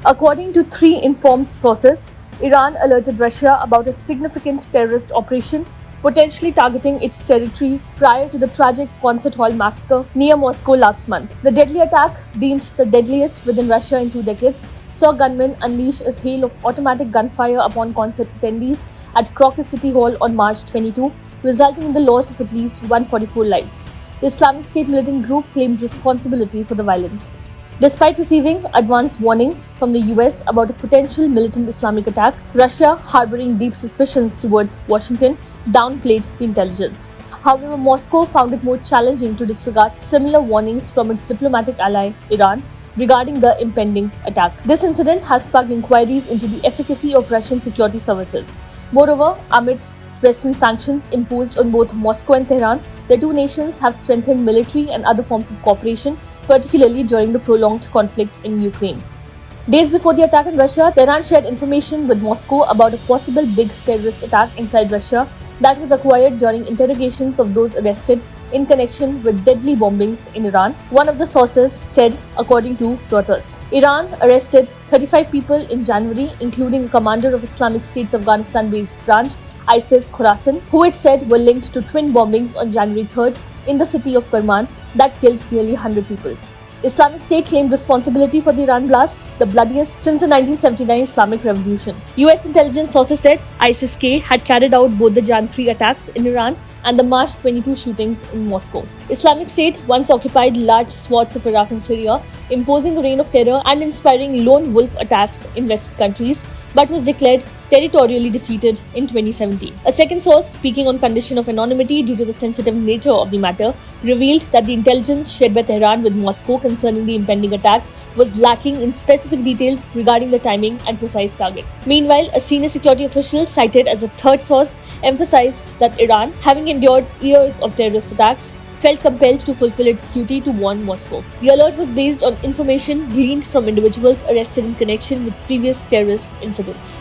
According to three informed sources, Iran alerted Russia about a significant terrorist operation potentially targeting its territory prior to the tragic concert hall massacre near Moscow last month. The deadly attack, deemed the deadliest within Russia in 2 decades, saw gunmen unleash a hail of automatic gunfire upon concert attendees at Crocus City Hall on March 22, resulting in the loss of at least 144 lives. The Islamic State militant group claimed responsibility for the violence. Despite receiving advance warnings from the US about a potential militant Islamic attack, Russia, harboring deep suspicions towards Washington, downplayed the intelligence. However, Moscow found it more challenging to disregard similar warnings from its diplomatic ally, Iran, regarding the impending attack. This incident has sparked inquiries into the efficacy of Russian security services. Moreover, amidst Western sanctions imposed on both Moscow and Tehran, the two nations have strengthened military and other forms of cooperation, particularly during the prolonged conflict in Ukraine. Days before the attack in Russia, Tehran shared information with Moscow about a possible big terrorist attack inside Russia that was acquired during interrogations of those arrested in connection with deadly bombings in Iran. One of the sources said, according to Reuters, Iran arrested 35 people in January, including a commander of Islamic State's Afghanistan-based branch, ISIS Khorasan, who it said were linked to twin bombings on January 3rd in the city of Kerman that killed nearly 100 people. Islamic State claimed responsibility for the Iran blasts, the bloodiest since the 1979 Islamic Revolution. US intelligence sources said ISIS-K had carried out both the Jan 3 attacks in Iran and the March 22 shootings in Moscow. Islamic State once occupied large swaths of Iraq and Syria, imposing a reign of terror and inspiring lone wolf attacks in Western countries, but was declared territorially defeated in 2017. A second source, speaking on condition of anonymity due to the sensitive nature of the matter, revealed that the intelligence shared by Tehran with Moscow concerning the impending attack was lacking in specific details regarding the timing and precise target. Meanwhile, a senior security official cited as a third source emphasized that Iran, having endured years of terrorist attacks, felt compelled to fulfill its duty to warn Moscow. The alert was based on information gleaned from individuals arrested in connection with previous terrorist incidents.